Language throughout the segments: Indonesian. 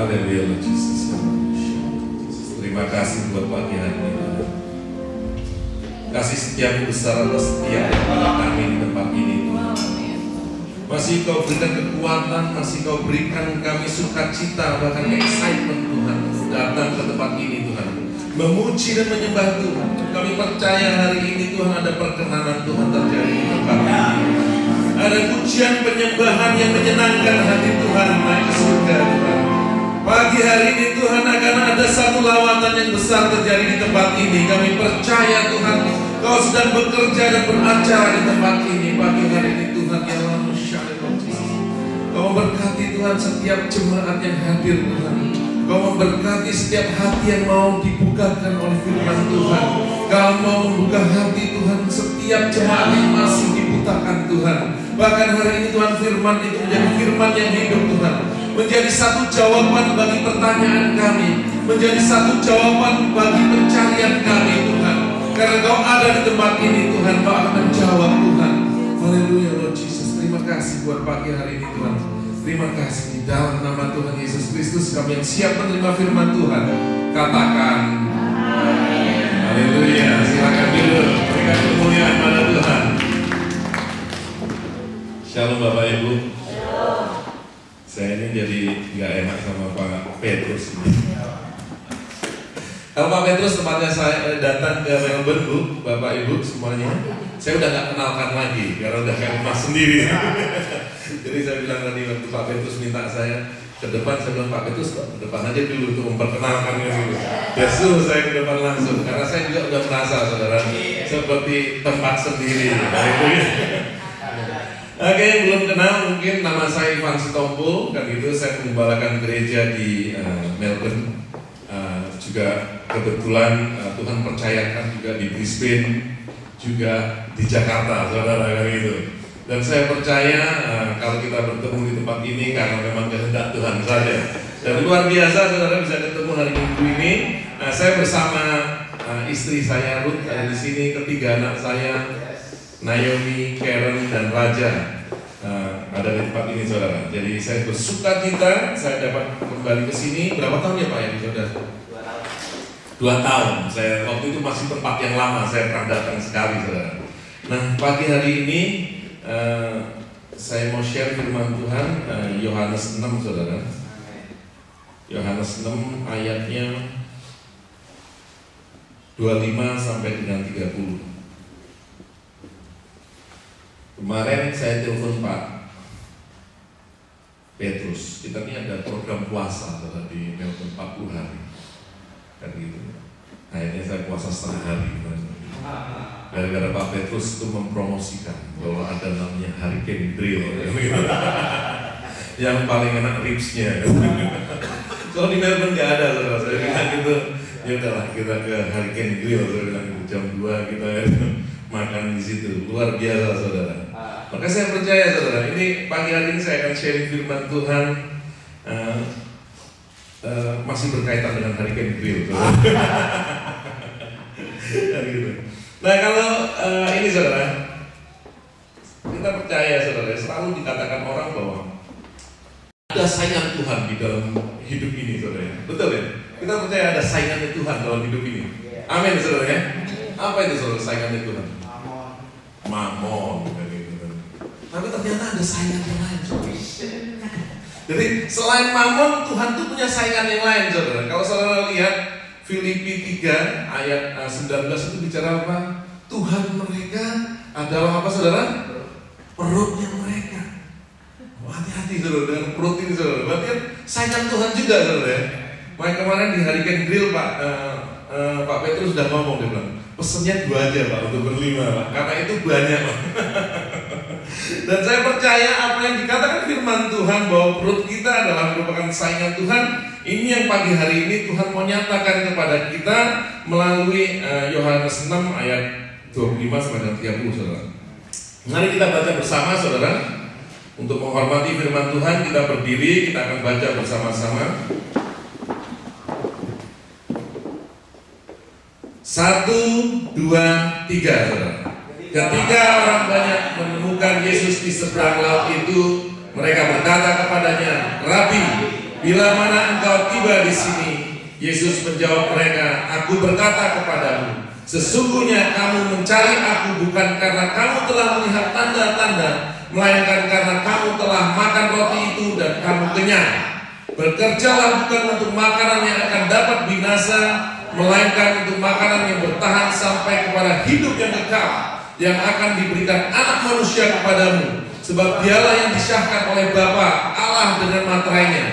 Haleluya Lord Jesus. Terima kasih buat pagi hari ini. Kasih setiap besar atas setiap kami di tempat ini Tuhan. Masih Kau berikan kekuatan, masih Kau berikan kami sukacita, bahkan excitement Tuhan, datang ke tempat ini Tuhan, memuji dan menyembah Tuhan. Kami percaya hari ini Tuhan ada perkenanan Tuhan terjadi di tempat ini. Ada pujian penyembahan yang menyenangkan hati Tuhan naik ke surga Tuhan. Pagi hari ini Tuhan akan ada satu lawatan yang besar terjadi di tempat ini. Kami percaya Tuhan Kau sedang bekerja dan beracara di tempat ini. Pagi hari ini Tuhan yang lalu Kau memberkati Tuhan setiap jemaat yang hadir Tuhan. Kau memberkati setiap hati yang mau dibukakan oleh firman Tuhan. Kau mau membuka hati Tuhan setiap jemaat yang masih dibutakan Tuhan. Bahkan hari ini Tuhan firman itu menjadi firman yang hidup Tuhan, menjadi satu jawaban bagi pertanyaan kami, menjadi satu jawaban bagi pencarian kami Tuhan. Karena Kau ada di tempat ini Tuhan, Kau akan menjawab Tuhan. Haleluya Lord Jesus. Terima kasih buat pagi hari ini Tuhan. Terima kasih di dalam nama Tuhan Yesus Kristus kami yang siap menerima firman Tuhan. Katakan amin. Haleluya. Silakan dulu berikan kemuliaan pada Tuhan. Shalom Bapak Ibu. Shalom. Saya ini jadi nggak enak sama Pak Petrus ini. Kalau Pak Petrus tempatnya saya datang ke Melbourne Bu, Bapak Ibu semuanya, saya udah nggak kenalkan lagi karena udah kayak rumah sendiri. Jadi saya bilang tadi waktu Pak Petrus minta saya ke depan, saya bilang Pak Petrus ke depan aja dulu untuk memperkenalkan dulu. Dia suruh saya ke depan langsung karena saya juga udah merasa saudara seperti tempat sendiri. Oke, belum kenal mungkin nama saya Ivan Sitompul, kan gitu saya menggembalakan gereja di Melbourne. Juga kebetulan Tuhan percayakan juga di Brisbane, juga di Jakarta, saudara kan gitu. Dan saya percaya kalau kita bertemu di tempat ini karena memang kehendak Tuhan saja. Dan luar biasa saudara bisa ketemu hari Minggu ini. Saya bersama istri saya Ruth ada di sini, ketiga anak saya Naomi, Karen, dan Raja ada di tempat ini saudara. Jadi saya bersuka cita saya dapat kembali ke sini. Berapa tahun ya Pak ya saudara? 2 tahun. Saya waktu itu masih tempat yang lama, saya pernah datang sekali saudara. Nah pagi hari ini saya mau share firman Tuhan Yohanes 6 saudara. Yohanes 6 ayatnya 25 sampai dengan 30. Kemarin saya telepon Pak Petrus, kita ini ada program puasa saudara di Melbourne 40 hari kan gitu. Akhirnya saya puasa setengah hari gara-gara Pak Petrus itu mempromosikan bahwa ada namanya Hurricane Grill yang paling enak ribsnya. Kalau di Melbourne nggak ada saudara, saya bilang gitu, ya udahlah kita ke Hurricane Grill, saya bilang gitu, jam 2 kita makan di situ, luar biasa saudara. Maka saya percaya saudara, ini pagi hari ini saya akan sharing firman Tuhan masih berkaitan dengan Hurricane Grill saudara. Nah kalau ini saudara, kita percaya saudara, selalu dikatakan orang bahwa ada saingan Tuhan di dalam hidup ini saudara. Betul ya? Kita percaya ada saingannya Tuhan dalam hidup ini. Amin saudara ya. Apa itu saudara saingannya Tuhan? Mamon. Tapi ternyata ada saingan yang lain saudara. Jadi selain mamon, Tuhan tuh punya saingan yang lain saudara. Kalau saudara lihat Filipi 3 ayat 19 itu bicara apa? Tuhan mereka adalah apa saudara? Perutnya mereka. Hati-hati saudara dengan perut ini saudara. Berarti kan saingan Tuhan juga saudara ya. Makanya kemarin di Hurricane Grill Pak Petrus sudah ngomong, dia bilang pesennya 2 aja Pak untuk berlima Pak, karena itu banyak Pak. Dan saya percaya apa yang dikatakan firman Tuhan bahwa perut kita adalah merupakan saingan Tuhan. Ini yang pagi hari ini Tuhan mau nyatakan kepada kita melalui Yohanes 6 ayat 25 sampai 30 saudara. Mari kita baca bersama saudara. Untuk menghormati firman Tuhan kita berdiri, kita akan baca bersama-sama. 1, 2, 3 saudara. Ketika orang banyak menemukan Yesus di seberang laut itu, mereka berkata kepadanya, Rabi, Bila mana engkau tiba di sini? Yesus menjawab mereka, aku berkata kepadamu, sesungguhnya kamu mencari aku bukan karena kamu telah melihat tanda-tanda, melainkan karena kamu telah makan roti itu dan kamu kenyang. Bekerjalah bukan untuk makanan yang akan dapat binasa, melainkan untuk makanan yang bertahan sampai kepada hidup yang kekal, yang akan diberikan Anak Manusia kepadamu. Sebab dialah yang disyahkan oleh Bapa Allah dengan materainya.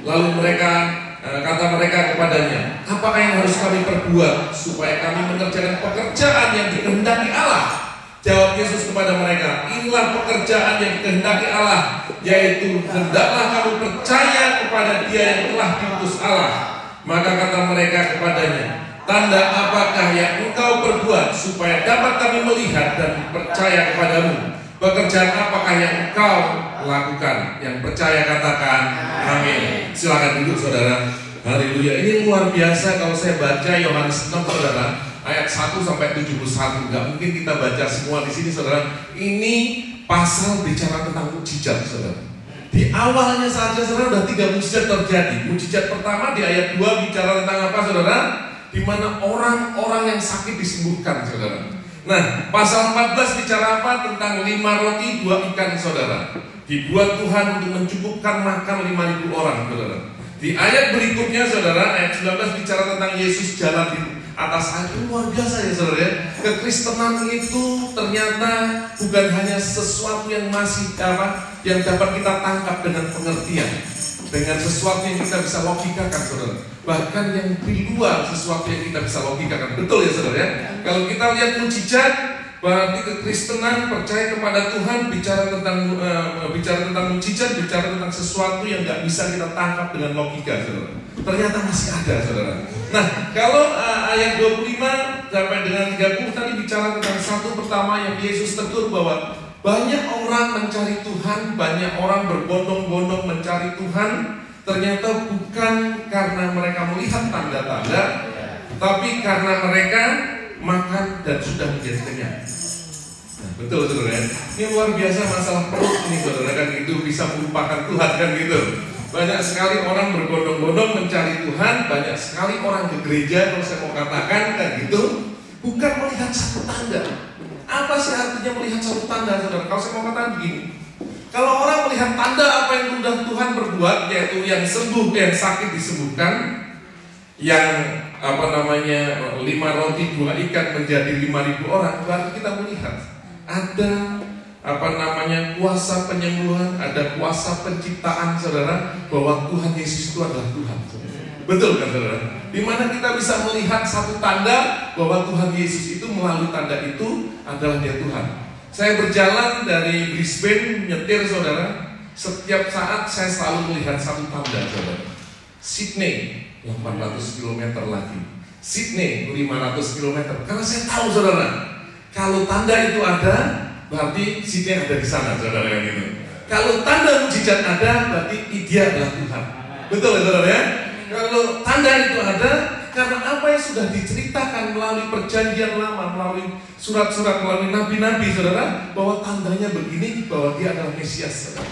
Lalu kata mereka kepadanya, apakah yang harus kami perbuat supaya kami mengerjakan pekerjaan yang dikehendaki Allah? Jawab Yesus kepada mereka, inilah pekerjaan yang dikehendaki Allah, yaitu hendaklah kamu percaya kepada Dia yang telah diutus Allah. Maka kata mereka kepadanya, tanda apakah yang engkau perbuat supaya dapat kami melihat dan percaya kepadamu? Pekerjaan apakah yang engkau lakukan? Yang percaya katakan amin. Silakan duduk saudara. Haleluya. Ini luar biasa kalau saya baca Yohanes 6 saudara, ayat 1 sampai 71. Gak mungkin kita baca semua di sini saudara. Ini pasal bicara tentang mukjizat saudara. Di awalnya saja saudara udah 3 mukjizat terjadi. Mukjizat pertama di ayat 2 bicara tentang apa saudara? Di mana orang-orang yang sakit disembuhkan saudara. Nah, pasal 14 bicara apa? Tentang 5 roti 2 ikan saudara. Dibuat Tuhan untuk mencukupkan makan 5.000 orang saudara. Di ayat berikutnya saudara, ayat 19 bicara tentang Yesus jalan di atas air. Luar biasa ya saudara ya. Kekristenan itu ternyata bukan hanya sesuatu yang masih yang dapat kita tangkap dengan pengertian, dengan sesuatu yang kita bisa logikakan saudara. Bahkan yang di luar sesuatu yang kita bisa logikakan. Betul ya saudara ya. Kalau kita lihat mukjizat, berarti kekristenan percaya kepada Tuhan bicara tentang mukjizat, bicara tentang sesuatu yang nggak bisa kita tangkap dengan logika saudara. Ternyata masih ada saudara. Nah, kalau ayat 25 sampai dengan 30 tadi bicara tentang satu pertama yang Yesus tegur bahwa banyak orang mencari Tuhan, banyak orang berbondong-bondong mencari Tuhan, ternyata bukan karena mereka melihat tanda-tanda, tapi karena mereka makan dan sudah menjadi kenyang. Nah, betul saudara ya. Ini luar biasa masalah perut ini saudara kan gitu, bisa melupakan Tuhan kan gitu. Banyak sekali orang berbondong-bondong mencari Tuhan, banyak sekali orang ke gereja kalau saya mau katakan kan gitu, bukan melihat satu tanda. Apa sih artinya melihat satu tanda saudara? Kalau saya mau katakan begini, kalau orang melihat tanda apa yang sudah Tuhan berbuat, yaitu yang sembuh, yang sakit disembuhkan, yang 5 roti 2 ikan menjadi 5.000 orang, berarti kita melihat ada kuasa penyembuhan, ada kuasa penciptaan saudara, bahwa Tuhan Yesus itu adalah Tuhan. Betul kan saudara? Dimana kita bisa melihat satu tanda bahwa Tuhan Yesus itu melalui tanda itu adalah Dia Tuhan. Saya berjalan dari Brisbane nyetir saudara, setiap saat saya selalu melihat satu tanda saudara. Sydney 800 km lagi, Sydney 500 km. Karena saya tahu saudara, kalau tanda itu ada, berarti Sydney ada di sana saudara yang ini. Kalau tanda mukjizat ada, berarti Dia adalah Tuhan. Betul ya saudara ya? Kalau tanda itu ada, karena apa yang sudah diceritakan melalui perjanjian lama, melalui surat-surat, melalui nabi-nabi saudara, bahwa tandanya begini, bahwa Dia adalah Mesias saudara.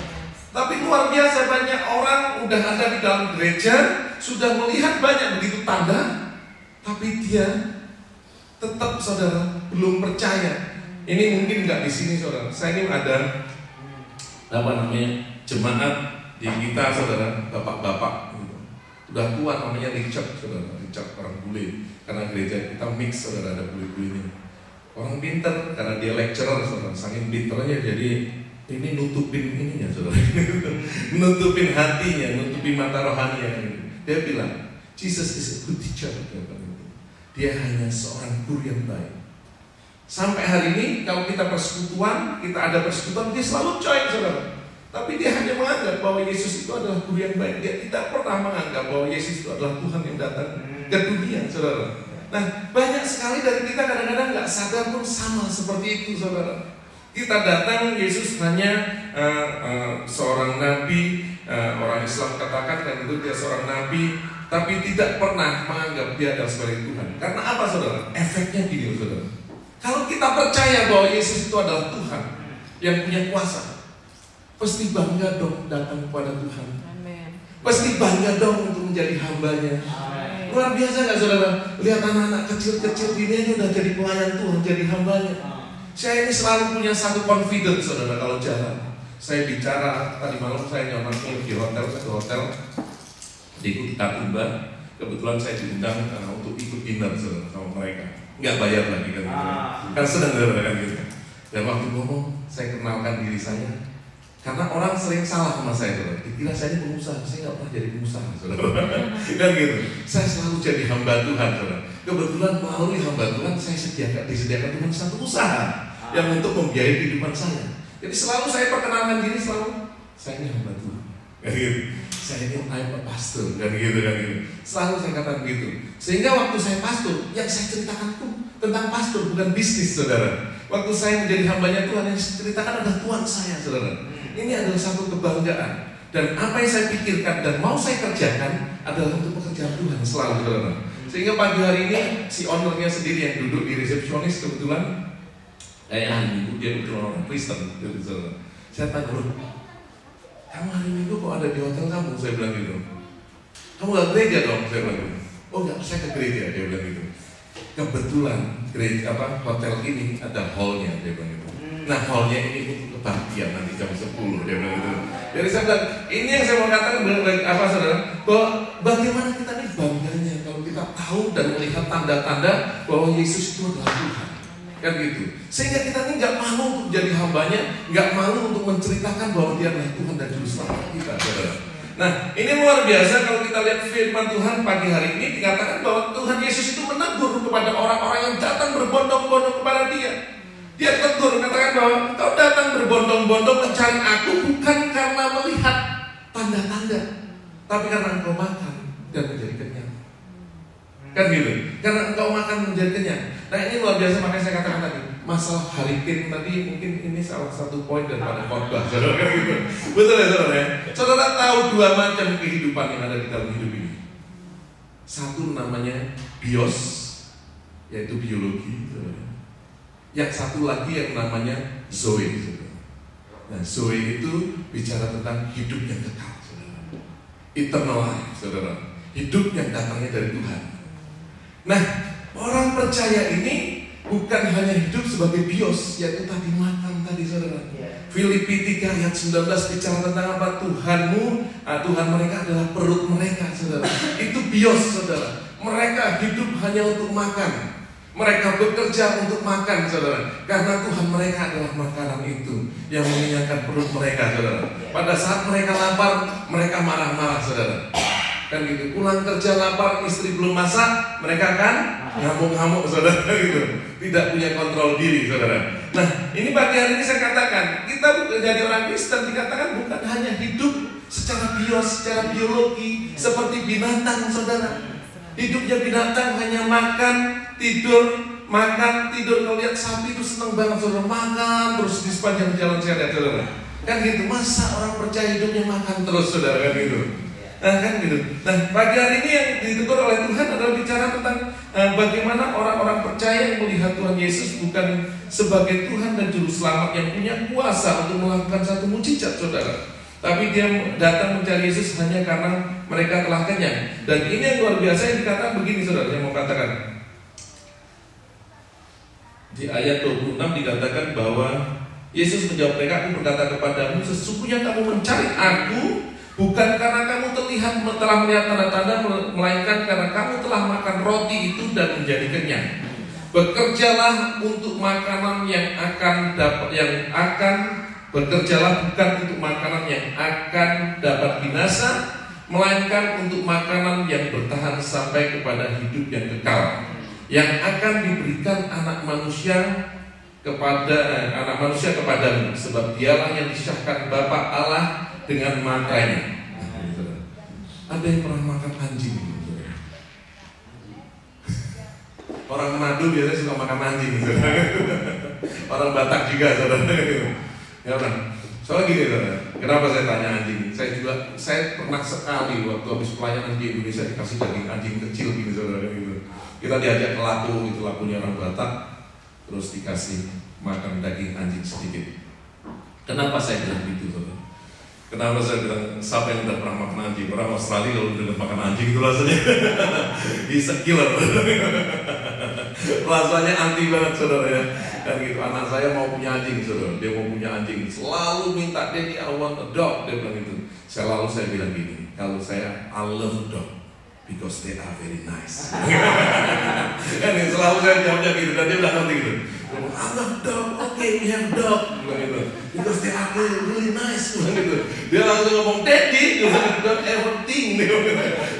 Tapi luar biasa banyak orang udah ada di dalam gereja, sudah melihat banyak begitu tanda, tapi dia tetap saudara belum percaya. Ini mungkin nggak di sini saudara. Saya ini ada jemaat di kita saudara, bapak-bapak udah tua namanya Richard saudara, Richard orang bule. Karena gereja kita mix saudara, ada bule-bulenya. Orang pinter karena dia lecturer saudara, saking pinternya jadi ini nutupin ininya saudara, nutupin hatinya, nutupin mata rohaninya. Dia bilang, Jesus is a good teacher. Dia hanya seorang guru yang baik. Sampai hari ini kalau kita persekutuan, kita ada persekutuan, dia selalu join saudara. Tapi dia hanya menganggap bahwa Yesus itu adalah guru yang baik. Dia tidak pernah menganggap bahwa Yesus itu adalah Tuhan yang datang ke dunia saudara. Nah, banyak sekali dari kita kadang-kadang nggak sadar pun sama seperti itu saudara. Kita datang, Yesus hanya seorang nabi, orang Islam katakan kan itu dia seorang nabi, tapi tidak pernah menganggap dia adalah sebagai Tuhan. Karena apa saudara? Efeknya gini saudara. Kalau kita percaya bahwa Yesus itu adalah Tuhan yang punya kuasa, pasti bangga dong datang kepada Tuhan. Amen. Pasti bangga dong untuk menjadi hambanya. Luar biasa nggak saudara? Lihat anak-anak kecil-kecil ini aja udah jadi pelayan Tuhan, jadi hambanya. Saya ini selalu punya satu confidence saudara kalau jalan. Saya bicara, tadi malam saya nyobain di hotel, satu hotel di Tatuba. Kebetulan saya diundang untuk ikut dinner sama mereka. Nggak bayar lagi kan gitu. Kan senang kan gitu. Dan waktu ngomong, saya kenalkan diri saya. Karena orang sering salah sama saya, saudara. Dikira saya ini pengusaha, saya nggak pernah jadi pengusaha, saudara. Kan gitu. Saya selalu jadi hamba Tuhan, saudara. Kebetulan melalui hamba Tuhan, saya disediakan Tuhan satu usaha yang untuk membiayai kehidupan saya. Jadi selalu saya perkenalkan diri saya ini hamba Tuhan. Kan gitu. Saya ini I'm a pastor, kan gitu. Selalu saya katakan gitu. Sehingga waktu saya pastor, yang saya ceritakan pun tentang pastor, bukan bisnis, saudara. Waktu saya menjadi hambanya Tuhan, yang saya ceritakan adalah Tuhan saya, saudara. Ini adalah satu kebanggaan. Dan apa yang saya pikirkan dan mau saya kerjakan adalah untuk pekerjaan Tuhan selalu, saudara. Sehingga pagi hari ini si ownernya sendiri yang duduk di resepsionis kebetulan Minggu dia kebetulan orang Kristen, saudara. Saya tanya, bro, kamu hari Minggu kok ada di hotel kamu? Saya bilang gitu. Kamu gak gereja dong? Saya bilang gitu. Oh enggak, saya ke gereja, dia bilang gitu. Kebetulan gereja hotel ini ada hallnya, dia bilang gitu. Nah hallnya ini untuk kebaktian nanti jam 10, dia bilang gitu. Jadi saya bilang, ini yang saya mau katakan apa saudara? Bahwa bagaimana kita ini bangganya kalau kita tahu dan melihat tanda-tanda bahwa Yesus itu adalah Tuhan. Kan gitu. Sehingga kita ini nggak malu untuk jadi hambanya, nggak malu untuk menceritakan bahwa Dia adalah Tuhan dan Juru Selamat kita, saudara. Nah, ini luar biasa kalau kita lihat firman Tuhan pagi hari ini dikatakan bahwa Tuhan Yesus itu menegur kepada orang-orang yang datang berbondong-bondong kepada Dia. Dia tegur, katakan bahwa engkau datang berbondong-bondong mencari aku bukan karena melihat tanda-tanda, tapi karena engkau makan dan menjadi kenyang. Kan gitu, karena engkau makan menjadi kenyang. Nah ini luar biasa, makanya saya katakan tadi masalah harikin tadi mungkin ini salah satu poin daripada khotbah, saudara, kan gitu. Betul ya saudara ya? Saudara tahu dua macam kehidupan yang ada di dalam hidup ini. Satu namanya bios, yaitu biologi, saudara. Yang satu lagi yang namanya zoe, saudara. Nah zoe itu bicara tentang hidup yang kekal, saudara. Eternal life, saudara. Hidup yang datangnya dari Tuhan. Nah, orang percaya ini bukan hanya hidup sebagai bios, yaitu tadi makan tadi, saudara. Filipi 3 ayat 19 bicara tentang apa? Tuhanmu, Tuhan mereka adalah perut mereka, saudara. Itu bios, saudara. Mereka hidup hanya untuk makan. Mereka bekerja untuk makan, saudara. Karena Tuhan mereka adalah makanan itu yang mengenyangkan perut mereka, saudara. Pada saat mereka lapar, mereka marah-marah, saudara. Kan gitu, pulang kerja lapar, istri belum masak, mereka kan ngamuk-ngamuk, saudara, gitu. Tidak punya kontrol diri, saudara. Nah, ini pagi hari ini saya katakan, kita jadi orang Kristen dikatakan bukan hanya hidup secara bios, secara biologi seperti binatang, saudara. Hidupnya binatang hanya makan, tidur. Kalau lihat sapi itu senang banget, saudara, makan terus di sepanjang jalan saya lihat, saudara. Kan gitu, masa orang percaya hidupnya makan terus, saudara, kan gitu. Nah kan gitu. Nah pagi hari ini yang ditegur oleh Tuhan adalah bicara tentang bagaimana orang-orang percaya yang melihat Tuhan Yesus bukan sebagai Tuhan dan Juru Selamat yang punya kuasa untuk melakukan satu mujizat, saudara. Tapi dia datang mencari Yesus hanya karena mereka telah kenyang. Dan ini yang luar biasa yang dikatakan begini, saudara. Yang mau katakan di ayat 26 dikatakan bahwa Yesus menjawab mereka, aku berkata kepadamu, sesungguhnya kamu mencari aku bukan karena kamu telah melihat tanda-tanda, melainkan karena kamu telah makan roti itu dan menjadi kenyang. Bekerjalah untuk makanan yang akan bekerjalah bukan untuk makanan yang akan dapat binasa, melainkan untuk makanan yang bertahan sampai kepada hidup yang kekal, yang akan diberikan anak manusia kepadamu, sebab dialah yang disyahkan Bapa Allah dengan makanya. Ada yang pernah makan anjing? Orang Manado biasanya suka makan anjing, orang Batak juga, saudara. Ya kan? Soalnya gini, saudara. Kenapa saya tanya anjing? Saya pernah sekali waktu habis pelayanan di Indonesia dikasih daging anjing kecil gini, saudara. Kita diajak ke Laku, itu Lakunya orang Batak, terus dikasih makan daging anjing sedikit. Kenapa saya bilang gitu, saudara? Kenapa saya bilang siapa yang udah pernah makan anjing? Orang Australia kalau udah makan anjing itu rasanya bisa killer. Rasanya anti banget saudara ya. Dan gitu, anak saya mau punya anjing saudara, dia mau punya anjing, selalu minta dia I want a dog, dia bilang gitu. Saya bilang gini, kalau saya I love dog because they are very nice. Kan selalu saya jawabnya gitu, dan dia udah ngerti gitu. I love dog, okay we have dog, bilang gitu. Because they are really nice, bilang gitu. Dia langsung ngomong, Daddy, don't ever think,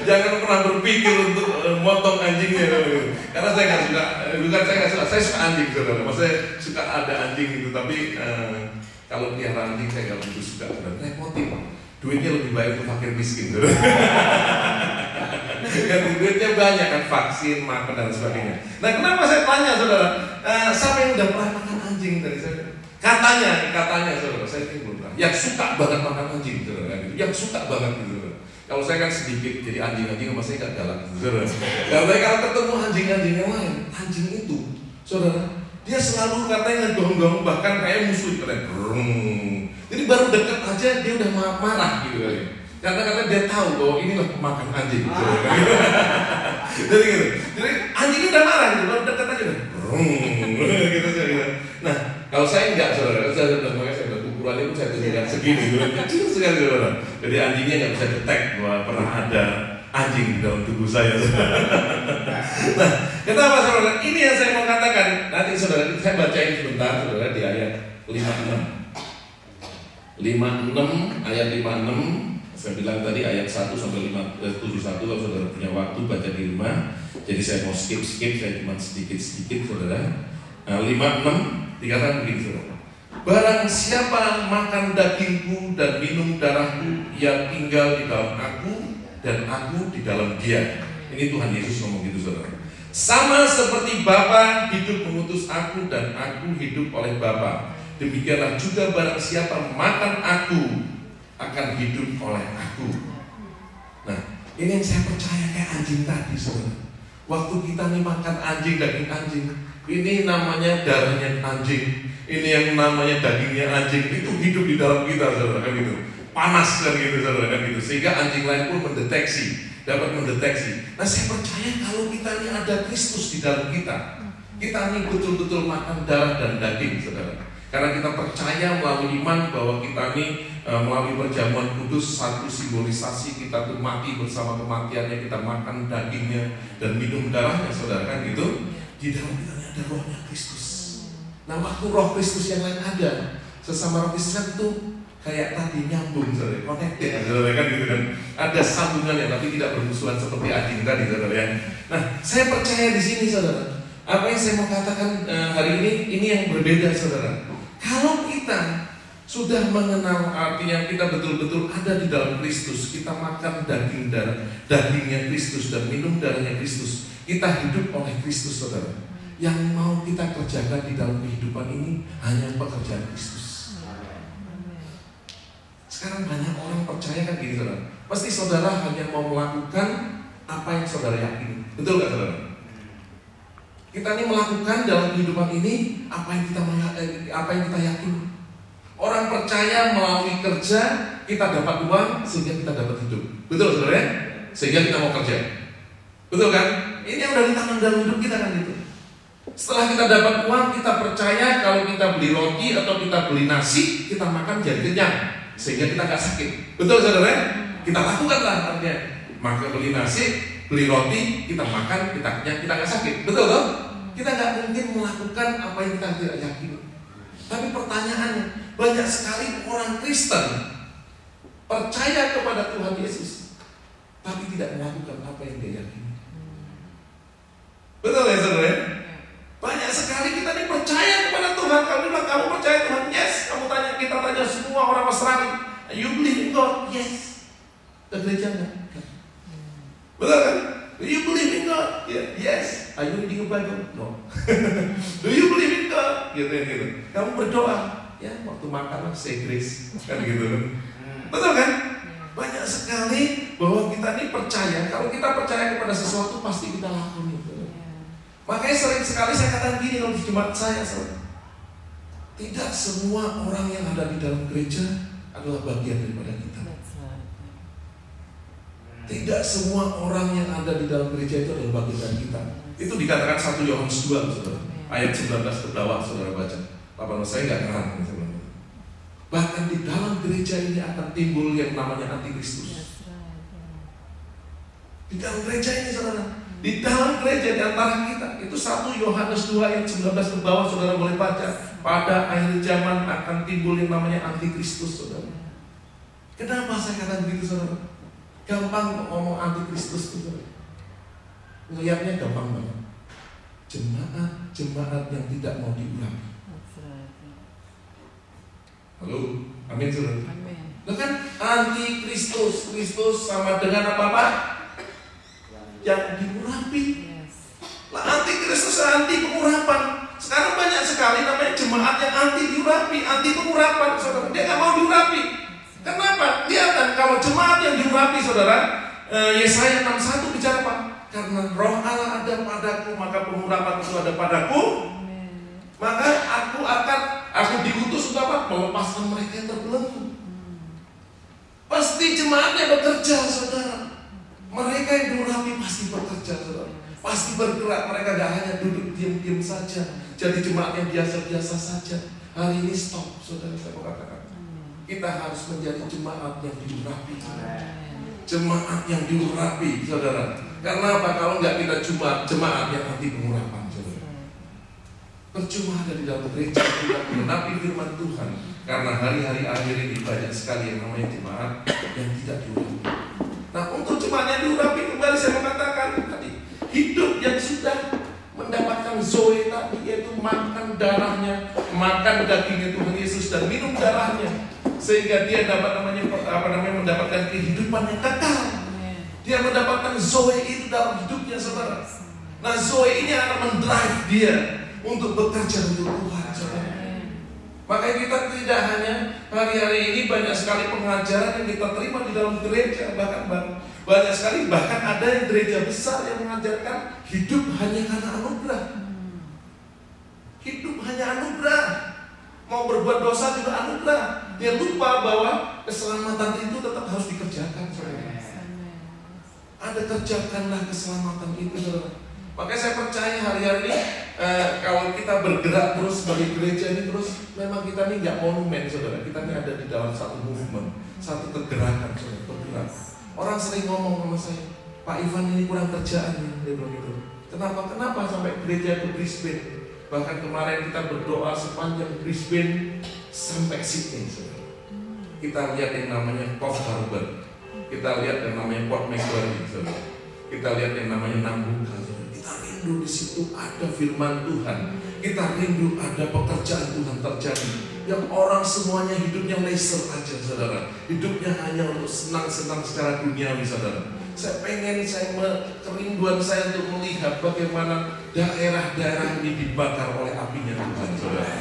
jangan pernah berpikir untuk motong anjingnya. Karena saya nggak suka, bukan saya nggak suka, saya suka anjing saudara. Maksudnya suka ada anjing gitu, tapi kalau pelihara anjing saya nggak begitu suka saudara. Repotin, duitnya lebih baik untuk fakir miskin saudara. Kan duitnya banyak kan, vaksin, makan dan sebagainya. Nah kenapa saya tanya saudara, siapa yang udah pernah makan anjing dari saya? Katanya saudara, saya belum pernah. Yang suka banget makan anjing saudara, gitu. Yang suka banget gitu saudara. Kalau saya kan sedikit jadi anjing-anjing sama saya gak galak gitu saudara. Kalau ketemu anjing-anjing yang lain, anjing itu saudara, dia selalu katanya ngegong-gong, bahkan kayak musuh katanya. Jadi baru deket aja dia udah marah gitu kali. Karena dia tahu bahwa inilah pemakan anjing. Jadi gitu. Jadi anjingnya udah marah gitu, baru dekat aja udah. Gitu gitu. Nah, kalau saya enggak saudara, saya udah ukurannya pun saya tunjukkan segini, kecil sekali saudara. Jadi anjingnya nggak bisa detek bahwa pernah ada anjing di dalam tubuh saya. Nah, kenapa saudara? Ini yang saya mau katakan. Nanti saudara, saya bacain sebentar saudara di ayat 56. 56 ayat 56. Saya bilang tadi ayat 1 sampai 71. Kalau saudara punya waktu baca di rumah. Jadi saya mau skip, saya cuma sedikit saudara. Nah, 56 dikatakan begini saudara. Barang siapa makan dagingku dan minum darahku, ia tinggal di dalam aku dan aku di dalam dia. Ini Tuhan Yesus ngomong gitu saudara. Sama seperti Bapa hidup mengutus aku dan aku hidup oleh Bapa, demikianlah juga barang siapa makan aku akan hidup oleh aku. Nah, ini yang saya percaya kayak anjing tadi saudara. Waktu kita nih makan anjing, daging anjing, ini namanya darahnya anjing, ini yang namanya dagingnya anjing, itu hidup di dalam kita saudara kan gitu. Panas kan gitu saudara kan gitu. Sehingga anjing lain pun dapat mendeteksi. Nah saya percaya kalau kita ini ada Kristus di dalam kita ini betul-betul makan darah dan daging saudara. Karena kita percaya melalui iman bahwa kita ini melalui perjamuan kudus, satu simbolisasi kita tuh mati bersama kematiannya, kita makan dagingnya dan minum darahnya saudara kan gitu. Di dalam kita ini ada rohnya Kristus. Nah waktu roh Kristus yang lain ada, sesama roh Kristus kan itu kayak tadi nyambung saudara, connected saudara kan gitu kan. Ada sambungannya tapi tidak bermusuhan seperti anjing tadi saudara ya. Nah saya percaya di sini saudara. Apa yang saya mau katakan hari ini yang berbeda saudara. Kalau kita sudah mengenal artinya kita betul-betul ada di dalam Kristus, kita makan dagingnya Kristus dan minum darahnya Kristus, kita hidup oleh Kristus saudara. Yang mau kita kerjakan di dalam kehidupan ini hanya pekerjaan Kristus. Sekarang banyak orang percaya kan gini saudara, pasti saudara hanya mau melakukan apa yang saudara yakini. Betul gak saudara? Kita ini melakukan dalam kehidupan ini apa yang kita yakini. Orang percaya melalui kerja kita dapat uang sehingga kita dapat hidup. Betul saudara? Sehingga kita mau kerja. Betul kan? Ini yang udah ditanam dalam hidup kita kan gitu. Setelah kita dapat uang, kita percaya kalau kita beli roti atau kita beli nasi, kita makan jadi kenyang sehingga kita gak sakit. Betul saudara? Kita lakukanlah artinya. Maka beli nasi, beli roti, kita makan, kita kenyang, kita gak sakit. Betul toh? Kita gak mungkin melakukan apa yang kita tidak yakini. Tapi pertanyaannya, banyak sekali orang Kristen percaya kepada Tuhan Yesus, tapi tidak melakukan apa yang dia yakini. Betul ya saudara? Banyak sekali kita ini percaya kepada Tuhan. Kamu bilang kamu percaya Tuhan, yes. Kita tanya semua orang Australia, you believe in God? Yes. Ke gereja enggak? Betul kan? Do you believe in God? Yeah. Yes. Are you reading a Bible? No. Do you believe in God? Gitu. Kamu berdoa? Ya, waktu makan say grace kan gitu. Betul kan? Banyak sekali bahwa kita ini percaya. Kalau kita percaya kepada sesuatu pasti kita lakukan itu. Makanya sering sekali saya katakan gini kalau di jemaat saya, tidak semua orang yang ada di dalam gereja adalah bagian daripada kita. Tidak semua orang yang ada di dalam gereja itu adalah bagian dari kita. Itu dikatakan 1 Yohanes 2, saudara. Ayat 19 ke bawah, saudara baca. Apa saya nggak ngerang. Bahkan di dalam gereja ini akan timbul yang namanya antikristus. Di dalam gereja ini, saudara. Di dalam gereja di antara kita. Itu 1 Yohanes 2 ayat 19 ke bawah, saudara boleh baca. Pada akhir zaman akan timbul yang namanya antikristus, saudara. Kenapa saya katakan begitu, saudara? Gampang ngomong antikristus itu, ngelihatnya gampang banget. Jemaat yang tidak mau diurapi. Halo, amin saudara. Nah kan antikristus, Kristus sama dengan apa? Yang diurapi. Lah antikristus anti pengurapan. Sekarang banyak sekali namanya jemaat yang anti diurapi, anti pengurapan. Saudara, dia nggak mau diurapi. Kenapa? Lihat kan kalau jemaat yang diurapi, saudara, Yesaya 61 bicara apa? Karena roh Allah ada padaku, maka pengurapan itu ada padaku. Maka aku diutus untuk apa? Melepaskan mereka yang terbelenggu. Pasti jemaatnya bekerja, saudara. Mereka yang diurapi pasti bekerja, saudara. Pasti bergerak, mereka gak hanya duduk diam-diam saja. Jadi jemaat yang biasa-biasa saja. Hari ini stop, saudara, saya mau katakan. Kita harus menjadi jemaat yang diurapi. Jemaat yang diurapi, saudara. Karena apa? Kalau nggak kita jemaat yang anti pengurapan, saudara. Percuma ada di dalam gereja tidak menapi firman Tuhan. Karena hari-hari akhir ini banyak sekali yang namanya jemaat yang tidak diurapi. Nah, untuk jemaat yang diurapi, kembali saya mengatakan tadi, hidup yang sudah mendapatkan Zoe tadi, yaitu makan darahnya, makan dagingnya Tuhan Yesus dan minum darahnya. Sehingga dia dapat mendapatkan kehidupan yang kekal. Dia mendapatkan Zoe itu dalam hidupnya, saudara. Nah, Zoe ini akan mendrive dia untuk bekerja untuk Tuhan, saudara. Makanya kita tidak hanya hari-hari ini banyak sekali pengajaran yang kita terima di dalam gereja, bahkan banyak sekali ada yang gereja besar yang mengajarkan hidup hanya karena anugerah. Hidup hanya anugerah. Mau berbuat dosa juga anugerah. Dia lupa bahwa keselamatan itu tetap harus dikerjakan, saudara. Ada kerjakanlah keselamatan itu, saudara. Makanya saya percaya hari-hari ini kalau kita bergerak terus sebagai gereja ini terus, memang kita ini nggak monumen, saudara. Kita ini ada di dalam satu movement, satu kegerakan, saudara, bergerak. Orang sering ngomong sama saya, Pak Ivan ini kurang kerjaan, dia bilang gitu. Kenapa sampai gereja ke Brisbane? Bahkan kemarin kita berdoa sepanjang Brisbane sampai Sydney, saudara. Kita lihat yang namanya Coffs Harbour, kita lihat yang namanya Port Macquarie, saudara. Kita lihat yang namanya Nambuka, saudara. Kita rindu di situ ada firman Tuhan. Kita rindu ada pekerjaan Tuhan terjadi. Yang orang semuanya hidupnya leisure aja, saudara. Hidupnya hanya untuk senang-senang secara duniawi, saudara. Kerinduan saya untuk melihat bagaimana daerah-daerah ini dibakar oleh apinya Tuhan, saudara.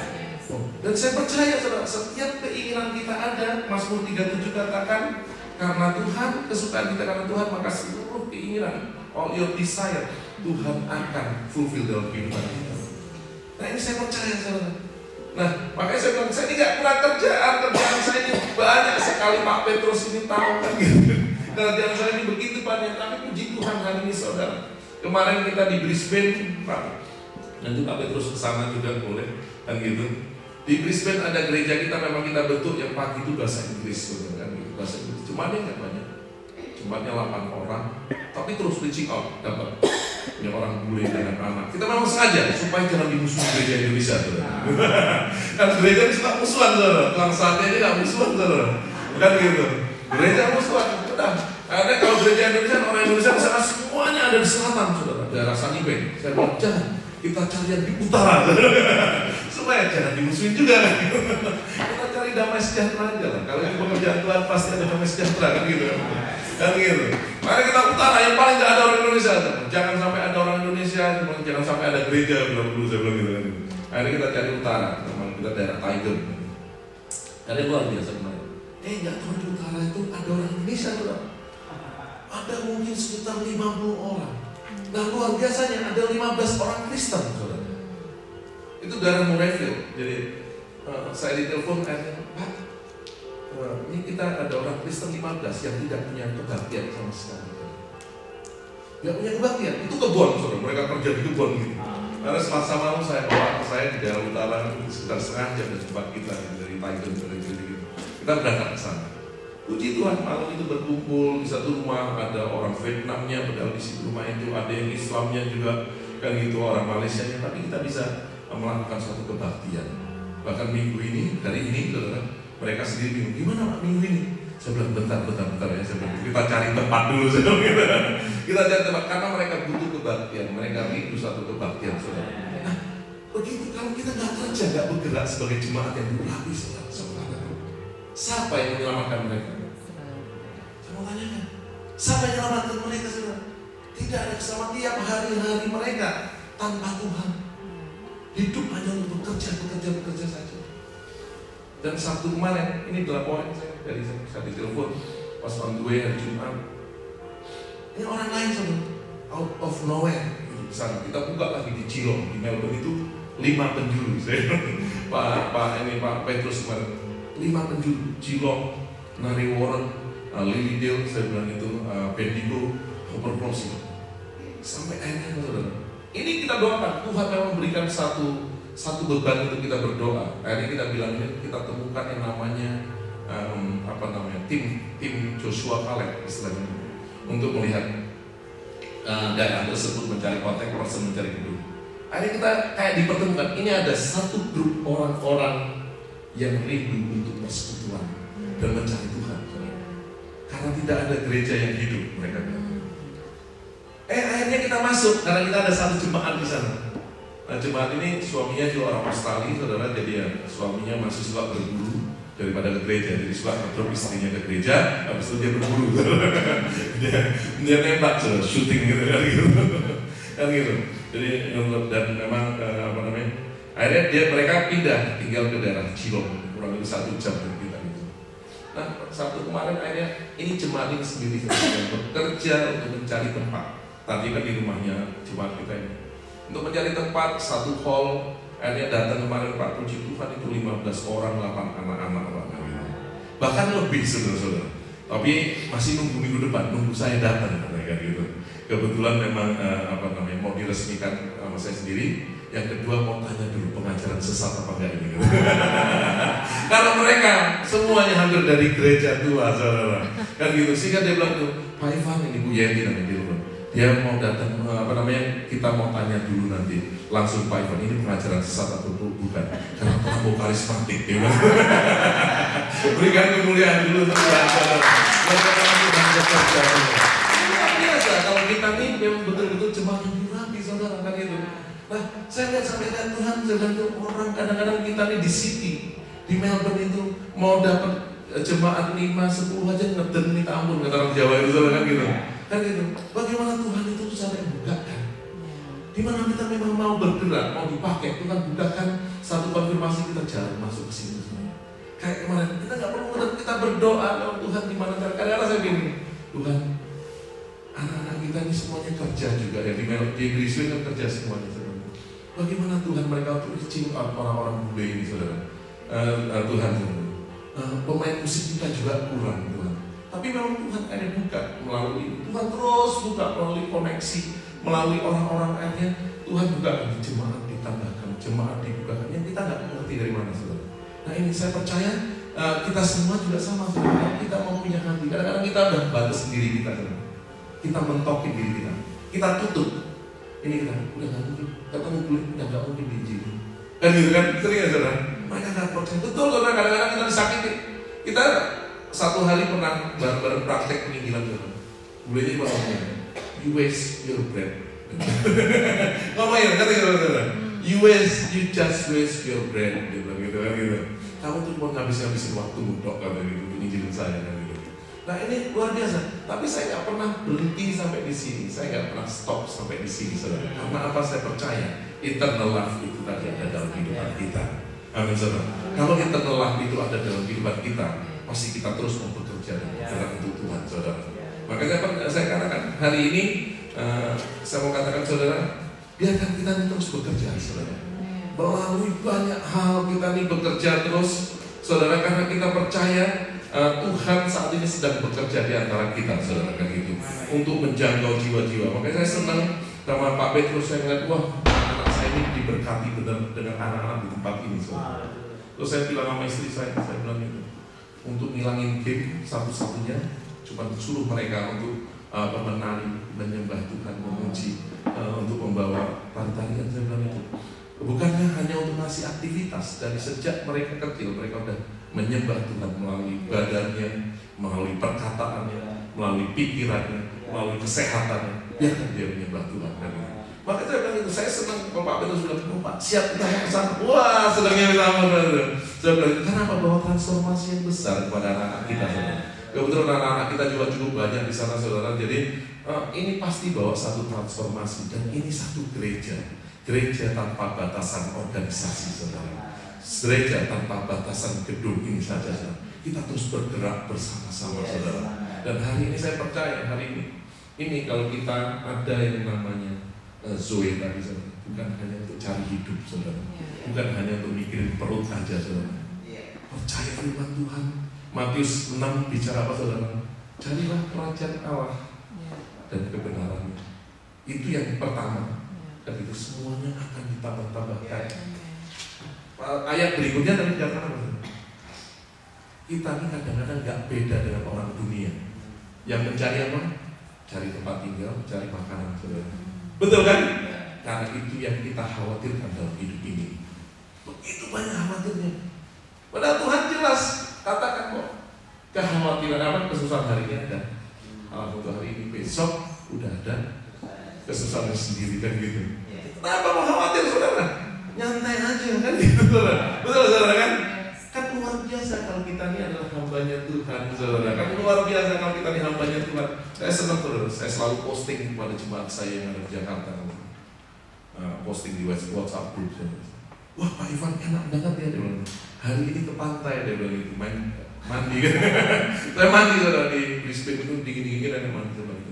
Dan saya percaya, saudara, setiap keinginan kita ada. Mazmur 37 katakan, karena Tuhan, kesukaan kita karena Tuhan, maka seluruh keinginan, all your desire, Tuhan akan fulfill dalam kehidupan kita. Nah, ini saya percaya, saudara. Nah, makanya saya bilang, saya tidak pernah kerjaan saya ini banyak sekali. Pak Petrus ini tahu kan gitu. Kerjaan saya ini begitu banyak, tapi puji Tuhan hari ini, saudara. Kemarin kita di Brisbane, Pak, nanti Pak Petrus kesana juga boleh, kan gitu. Di Brisbane ada gereja kita, memang kita bentuk yang pagi itu bahasa Inggris, saudara, kan gitu, bahasa Inggris. Jemaatnya nggak banyak, jemaatnya 8 orang, tapi terus reaching out, dapat punya orang bule dan anak-anak. Kita memang sengaja supaya jangan dimusuhi gereja Indonesia, saudara. Kan gereja ini suka musuhan, saudara. Tukang sate ini nggak musuhan, saudara. Kan gitu. Gereja musuhan, udah. Ada kalau gereja Indonesia, orang Indonesia di sana semuanya ada di selatan, saudara. Daerah Sanibeng. Saya bilang jangan, kita cari yang di utara, supaya jangan dimusuhin juga. Kita cari damai sejahtera aja lah. Kalau ini pekerjaan Tuhan pasti ada damai sejahtera, kan gitu. Kan gitu. Mari kita utara, yang paling nggak ada orang Indonesia. Jangan sampai ada orang Indonesia, jangan sampai ada gereja, bilang dulu saya bilang gitu kan. Akhirnya kita cari utara, teman kita daerah Tiger. Karena luar biasa kemarin. Nggak tahu di utara itu ada orang Indonesia, saudara. Ada mungkin sekitar 50 orang. Nah, luar biasanya ada 15 orang Kristen, saudara. Itu daerah Murrayfield. Jadi saya ditelepon, Pak, ini kita ada orang Kristen 15 yang tidak punya kebaktian sama sekali. Tidak punya kebaktian, itu kebun, saudara. Mereka kerja di kebun gitu. Karena Selasa malam saya bawa saya di daerah utara sekitar setengah jam dari tempat kita dari Tiger gitu. Kita berangkat ke sana. Puji Tuhan, malam itu berkumpul di satu rumah, ada orang Vietnamnya, padahal di situ rumah itu ada yang Islamnya juga, kan gitu, orang Malaysianya, tapi kita bisa melakukan suatu kebaktian. Bahkan minggu ini, hari ini, saudara, mereka sendiri bingung, gimana Pak minggu ini? Saya bilang bentar ya, saya bilang, kita cari tempat dulu, kita cari tempat, karena mereka butuh kebaktian, mereka rindu satu kebaktian, saudara. Nah, begitu kalau kita nggak kerja, nggak bergerak sebagai jemaat yang berlapis, saudara. Siapa yang menyelamatkan mereka? Saya mau tanyakan, siapa yang menyelamatkan mereka, saudara? Tidak ada keselamatan tiap hari-hari mereka tanpa Tuhan. Hidup hanya untuk bekerja saja. Dan Sabtu kemarin, ini dilaporin saya dari saya ditelepon pas on the way hari Jumat. Ini orang lain, saudara, out of nowhere di sana. Kita buka lagi di Cilong, di Melbourne itu 5 penjuru. Pak Petrus kemarin. 5 penjuru, Cilong, Nari Warren, Lilydale, saya bilang itu, Bendigo, Hoppercrossing. Sampai akhirnya, saudara. Ini kita doakan, Tuhan memang memberikan satu beban untuk kita berdoa. Akhirnya kita bilang ini, kita temukan yang namanya tim Joshua Caleb istilahnya, untuk melihat daerah tersebut, mencari kontak person, mencari gedung. Akhirnya kita kayak dipertemukan. Ini ada satu grup orang-orang yang rindu untuk persekutuan dan mencari Tuhan, karena tidak ada gereja yang hidup, mereka bilang. Akhirnya kita masuk karena kita ada satu jemaat di sana. Nah, jemaat ini suaminya juga orang Australia, saudara. Jadi ya, suaminya masih suka berburu daripada ke gereja, jadi suka ngedrop istrinya ke gereja, habis itu dia berburu. dia nembak, saudara, syuting gitu kan gitu. Jadi dan memang akhirnya mereka pindah tinggal ke daerah Cilong, kurang lebih 1 jam dari kita itu. Nah, Sabtu kemarin akhirnya ini jemaat ini sendiri yang bekerja untuk mencari tempat. Tadi kan di rumahnya jemaat kita ini untuk mencari tempat, satu hall. Akhirnya datang kemarin Pak, puji Tuhan itu 15 orang, 8 anak-anak. Bahkan lebih, saudara-saudara. Tapi masih nunggu minggu depan, nunggu saya datang katanya gitu. Kebetulan memang mau diresmikan sama saya sendiri. Yang kedua mau tanya dulu pengajaran sesat apa enggak ini. Karena mereka semuanya hampir dari gereja tua, saudara. Kan gitu. Sehingga dia bilang tuh, Pak Ivan, ini Bu Yenti namanya gitu. Dia mau datang, kita mau tanya dulu nanti. Langsung Pak Ivan, ini pengajaran sesat atau bukan? Karena kamu karismatik, dia bilang. Berikan kemuliaan dulu untuk Tuhan, saudara. Luar biasa kalau kita nih memang betul-betul jemaat yang dirapi, saudara, kan gitu. Nah, saya lihat sampai Tuhan, saya lihat orang kadang-kadang kita nih di City, di Melbourne itu mau dapat jemaat 5-10 aja ngeden minta ampun, kata orang Jawa itu, kan gitu. Kan gitu. Bagaimana Tuhan itu sampai bukakan? Di mana kita memang mau bergerak, mau dipakai, Tuhan bukakan satu konfirmasi, kita jalan masuk ke sini. Kayak kemarin kita nggak perlu kita berdoa, kalau Tuhan di mana kadang-kadang saya bilang, Tuhan, anak-anak kita ini semuanya kerja juga ya di Brisbane kan kerja semuanya. Bagaimana Tuhan mereka untuk reaching out orang-orang bule ini, saudara? Tuhan, pemain musik kita juga kurang, Tuhan. Tapi memang Tuhan ada buka melalui Tuhan terus buka melalui koneksi, melalui orang-orang akhirnya Tuhan buka di jemaat ditambahkan, jemaat dibukakan yang kita nggak mengerti dari mana, saudara. Nah ini saya percaya kita semua juga sama, saudara. Kita mau punya hati. Kadang-kadang kita udah batas diri kita, saudara. Kita mentokin diri kita tutup. Ini kita udah nggak mungkin ketemu kulit, udah nggak mungkin diizinin. Kan gitu kan, sering ya saudara. Mereka nggak percaya. Betul saudara, kadang-kadang kita disakiti. Kita satu hari pernah bareng-bareng praktek peninggalan saudara. Bulenya ngomongnya, you waste your breath. Ngomongnya, kata saudara. You just waste your breath. Dia bilang gitu kan gitu. Kamu tuh cuma ngabisin waktu untuk kata gitu, peninggalan saya kan gitu. Nah ini luar biasa, tapi saya nggak pernah berhenti sampai di sini, saya nggak pernah stop sampai di sini, saudara. Karena apa? Saya percaya eternal life itu tadi ada dalam kehidupan kita. Amin, saudara. Kalau eternal life itu ada dalam kehidupan kita, pasti kita terus mau bekerja dan bergerak untuk Tuhan, saudara. Makanya saya katakan hari ini, saya mau katakan saudara, biarkan kita ini terus bekerja, saudara. Melalui banyak hal kita ini bekerja terus, saudara, karena kita percaya. Tuhan saat ini sedang bekerja di antara kita, saudara, kan gitu, untuk menjangkau jiwa-jiwa. Makanya saya senang sama Pak Petrus, saya ngeliat, wah, anak saya ini diberkati benar dengan anak-anak di tempat ini, saudara. Terus saya bilang sama istri saya bilang gitu, untuk ngilangin game satu-satunya cuma suruh mereka untuk menari, menyembah Tuhan, memuji, untuk membawa tarian. Saya bilang itu bukannya hanya untuk ngasih aktivitas. Dari sejak mereka kecil, mereka udah menyembah Tuhan melalui badannya, melalui perkataannya, melalui pikirannya, melalui kesehatannya. Biarkan dia menyembah Tuhan. Maka saya bilang itu, saya senang kalau Pak Petrus bilang, oh Pak, siap kita mau ke sana. Wah, senangnya minta ampun. Saya bilang, kenapa bawa transformasi yang besar kepada anak-anak kita, saudara? Kebetulan anak-anak kita juga cukup banyak di sana, saudara. Jadi ini pasti bawa satu transformasi, dan ini satu gereja tanpa batasan organisasi, saudara. Gereja tanpa batasan gedung ini saja, saudara. Kita terus bergerak bersama-sama, saudara. Dan hari ini saya percaya, hari ini kalau kita ada yang namanya Zoe tadi, saudara, bukan hanya untuk cari hidup, saudara, bukan hanya untuk mikirin perut aja, saudara. Percaya firman Tuhan. Matius 6 bicara apa, saudara? Carilah kerajaan Allah dan kebenarannya. Itu yang pertama. Dan itu semuanya akan ditambah-tambahkan. Ayat berikutnya tadi dikatakan apa? Kita ini kadang-kadang gak beda dengan orang dunia yang mencari apa? Cari tempat tinggal, cari makanan, saudara. Betul kan? Karena itu yang kita khawatirkan dalam hidup ini. Begitu banyak khawatirnya. Padahal Tuhan jelas katakan kok, kekhawatiran apa, kesusahan hari ini ada. Kalau untuk hari ini, besok udah ada kesusahan sendiri, kan gitu. Kenapa mau khawatir, saudara? Nyantai aja, kan gitu, saudara. Betul, saudara, kan? Kan luar biasa kalau kita ini adalah hambanya Tuhan, saudara. Kan luar biasa kalau kita ini hambanya Tuhan. Saya senang, saudara. Saya selalu posting kepada jemaat saya yang ada di Jakarta. Posting di WhatsApp group, saudara. Wah, Pak Ivan enak banget ya, dia bilang. Hari ini ke pantai, dia bilang gitu, mandi kan. Saya mandi, saudara, di Brisbane itu dingin-dingin ada mandi, saudara.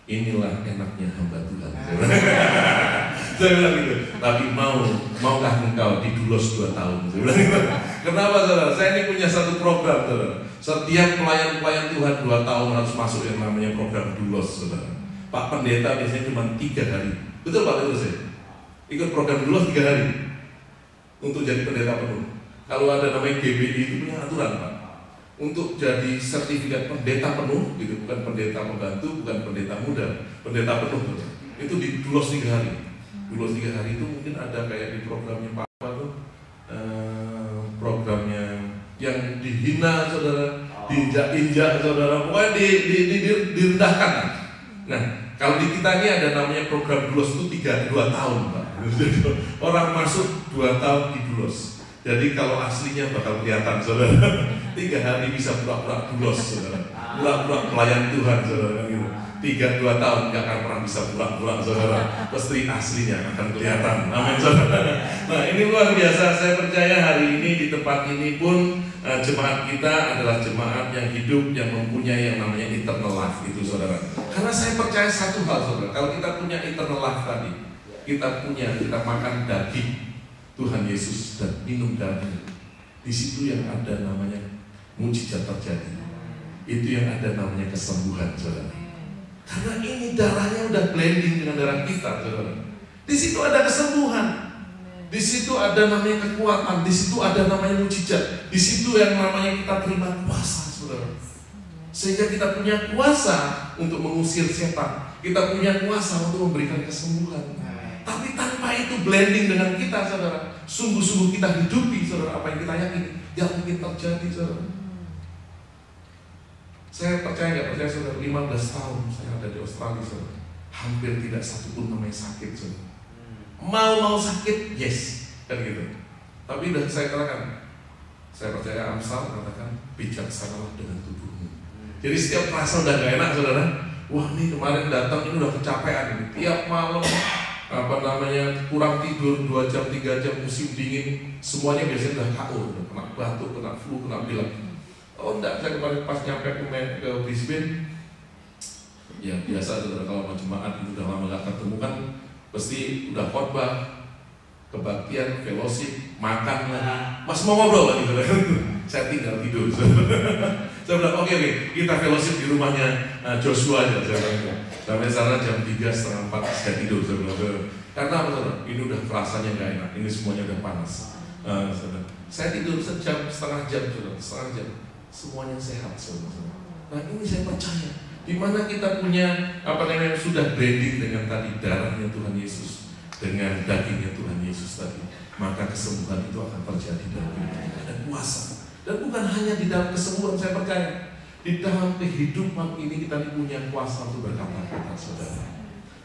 Inilah enaknya hamba Tuhan. Saya bilang gitu. Tapi maukah engkau didulos 2 tahun? Saya bilang gitu. Kenapa, saudara? Saya ini punya satu program, saudara. Setiap pelayan Tuhan 2 tahun harus masuk yang namanya program dulos, saudara. Pak Pendeta biasanya cuma 3 hari. Betul, Pak Petrus ya? Ikut program dulos 3 hari untuk jadi pendeta penuh. Kalau ada namanya GBI itu punya aturan, Pak. Untuk jadi sertifikat pendeta penuh, gitu, bukan pendeta pembantu, bukan pendeta muda, pendeta penuh, itu didulos 3 hari. Dulos 3 hari itu mungkin ada kayak di programnya Pak apa tuh, programnya yang dihina, saudara, diinjak-injak, saudara, pokoknya direndahkan. Nah, kalau di kita ini ada namanya program dulos itu 2 tahun, Pak. Orang masuk 2 tahun didulos. Jadi kalau aslinya bakal kelihatan, saudara. 3 hari bisa pura-pura dulos, saudara. Pura-pura pelayan Tuhan, saudara. 3-2 tahun gak akan pernah bisa pura-pura, saudara. Pasti aslinya akan kelihatan. Amin, saudara. Nah, ini luar biasa. Saya percaya hari ini di tempat ini pun jemaat kita adalah jemaat yang hidup, yang mempunyai yang namanya eternal life itu, saudara. Karena saya percaya satu hal, saudara. Kalau kita punya eternal life tadi, kita makan daging Tuhan Yesus dan minum darahnya. Di situ yang ada namanya mujizat terjadi. Itu yang ada namanya kesembuhan, saudara. Karena ini darahnya udah blending dengan darah kita, saudara. Di situ ada kesembuhan. Di situ ada namanya kekuatan. Di situ ada namanya mujizat. Di situ yang namanya kita terima kuasa, saudara. Sehingga kita punya kuasa untuk mengusir setan. Kita punya kuasa untuk memberikan kesembuhan. Tapi tanpa itu blending dengan kita, saudara, sungguh-sungguh kita hidupi, saudara, apa yang kita yakini, yang mungkin terjadi, saudara. Saya percaya nggak percaya, saudara, 15 tahun saya ada di Australia, saudara, hampir tidak satupun namanya sakit, saudara. Mau sakit, yes, kan gitu. Tapi udah saya katakan, saya percaya Amsal katakan, bijaksanalah dengan tubuhmu. Jadi setiap rasa udah gak enak, saudara. Wah, nih kemarin datang ini udah kecapean ini. Tiap malam kurang tidur 2 jam 3 jam, musim dingin, semuanya biasanya udah KO, udah kena batuk, kena flu, kena pilek. Oh enggak, saya kemarin pas nyampe ke Brisbane, ya biasa, saudara, kalau mau jemaat itu udah lama gak ketemu kan, pasti udah khotbah, kebaktian, fellowship, makan lagi, mas mau ngobrol lagi, saudara. Saya tinggal tidur, saudara. Saya bilang oke, kita fellowship di rumahnya Joshua aja. Saya bilang sampai sana jam 3:30, 4 saya tidur. Saya bilang karena apa saudara? Ini udah rasanya nggak enak. Ini semuanya udah panas. Saya tidur sejam, setengah jam, setengah jam. Semuanya sehat, saudara. Nah ini saya percaya. Di mana kita punya sudah branding dengan tadi darahnya Tuhan Yesus, dengan dagingnya Tuhan Yesus tadi, maka kesembuhan itu akan terjadi dalam hidup kita. Ada kuasa. Dan bukan hanya di dalam kesembuhan, saya percaya di dalam kehidupan ini kita punya kuasa untuk berkata-kata, saudara.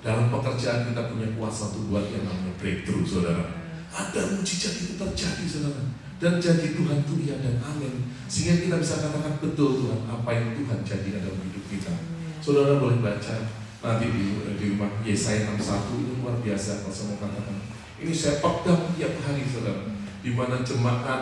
Dalam pekerjaan kita punya kuasa untuk buat yang namanya breakthrough, saudara. Ada mujizat itu terjadi, saudara. Dan janji Tuhan itu iya dan amin. Sehingga kita bisa katakan betul Tuhan apa yang Tuhan janji dalam hidup kita. Saudara boleh baca nanti di rumah Yesaya 61, ini luar biasa kalau saya mau katakan. Ini saya pegang tiap hari, saudara. Di mana jemaat,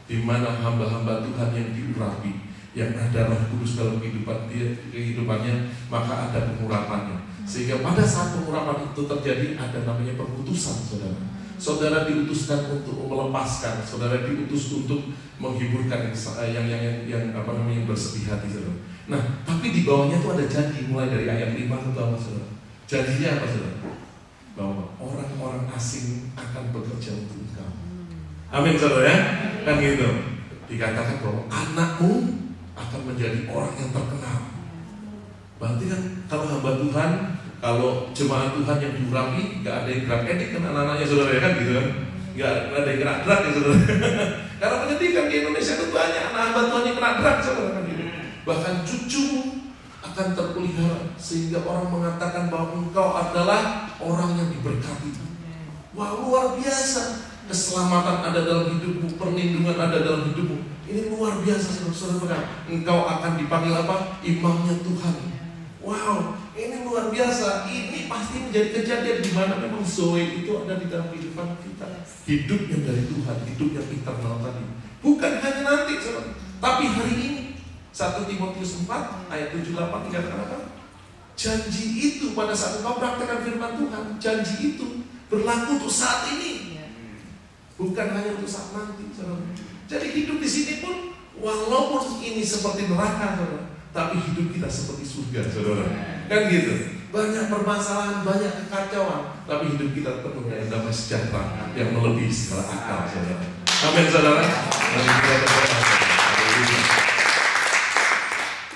di mana hamba-hamba Tuhan yang diurapi, yang ada Roh Kudus dalam kehidupannya, maka ada pengurapannya. Sehingga pada saat pengurapan itu terjadi ada namanya pengutusan, saudara. Saudara diutuskan untuk melepaskan, saudara diutus untuk menghiburkan yang bersedih hati, saudara. Nah, tapi di bawahnya itu ada janji mulai dari ayat 5 ke bawah, saudara. Janjinya apa, saudara? Bahwa orang-orang asing akan bekerja untuk engkau. Amin, saudara ya? Kan gitu. Dikatakan bahwa anakmu akan menjadi orang yang terkenal. Berarti kan kalau hamba Tuhan, kalau jemaat Tuhan yang diurapi, nggak ada yang gerak edik kan anak-anaknya, saudara ya kan gitu kan? Nggak ada yang kena drag ya, saudara. Karena menyedihkan di Indonesia itu banyak anak hamba Tuhan yang kena drag, saudara kan gitu. Bahkan cucu akan terpelihara sehingga orang mengatakan bahwa engkau adalah orang yang diberkati. Wah, luar biasa. Keselamatan ada dalam hidupmu, perlindungan ada dalam hidupmu. Ini luar biasa, saudara. Engkau akan dipanggil apa? Imamnya Tuhan. Wow, ini luar biasa. Ini pasti menjadi kejadian di mana memang Zoe itu ada di dalam kehidupan kita. Hidupnya dari Tuhan, hidup yang internal tadi. Bukan hanya nanti, saudara, tapi hari ini. 1 Timotius 4 ayat 7-8 dikatakan apa? Janji itu pada saat engkau praktekkan firman Tuhan, janji itu berlaku untuk saat ini, bukan hanya untuk saat nanti, saudara. Jadi hidup di sini pun walaupun ini seperti neraka, saudara, tapi hidup kita seperti surga, saudara. Kan gitu. Banyak permasalahan, banyak kekacauan, tapi hidup kita penuh dengan damai sejahtera yang melebihi segala akal, saudara. Amin, saudara.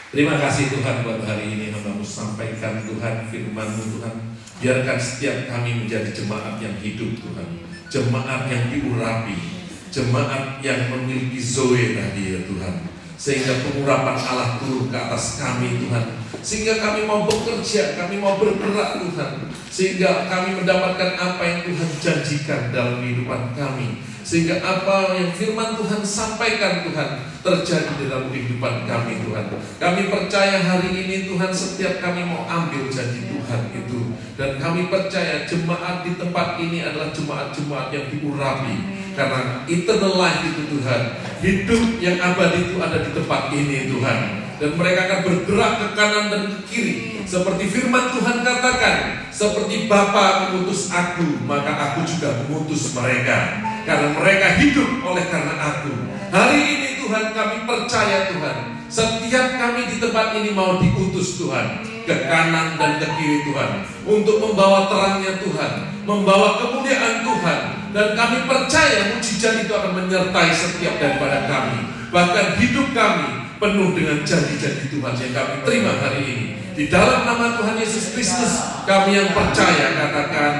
Terima kasih Tuhan buat hari ini hamba-Mu sampaikan Tuhan firman-Mu Tuhan. Biarkan setiap kami menjadi jemaat yang hidup Tuhan, jemaat yang diurapi, jemaat yang memiliki Zoe tadi ya Tuhan. Sehingga pengurapan Allah turun ke atas kami Tuhan. Sehingga kami mau bekerja, kami mau bergerak Tuhan. Sehingga kami mendapatkan apa yang Tuhan janjikan dalam kehidupan kami. Sehingga apa yang firman Tuhan sampaikan Tuhan terjadi dalam kehidupan kami Tuhan. Kami percaya hari ini Tuhan setiap kami mau ambil janji Tuhan itu. Dan kami percaya jemaat di tempat ini adalah jemaat-jemaat yang diurapi. Karena eternal life itu Tuhan, hidup yang abadi itu ada di tempat ini Tuhan. Dan mereka akan bergerak ke kanan dan ke kiri. Seperti firman Tuhan katakan, seperti Bapa mengutus aku, maka aku juga mengutus mereka. Karena mereka hidup oleh karena aku. Hari ini Tuhan kami percaya Tuhan, setiap kami di tempat ini mau diutus Tuhan, ke kanan dan ke kiri Tuhan, untuk membawa terangnya Tuhan, membawa kemuliaan Tuhan. Dan kami percaya mujizat itu akan menyertai setiap daripada kami. Bahkan hidup kami penuh dengan janji-janji Tuhan yang kami terima hari ini. Di dalam nama Tuhan Yesus Kristus, kami yang percaya katakan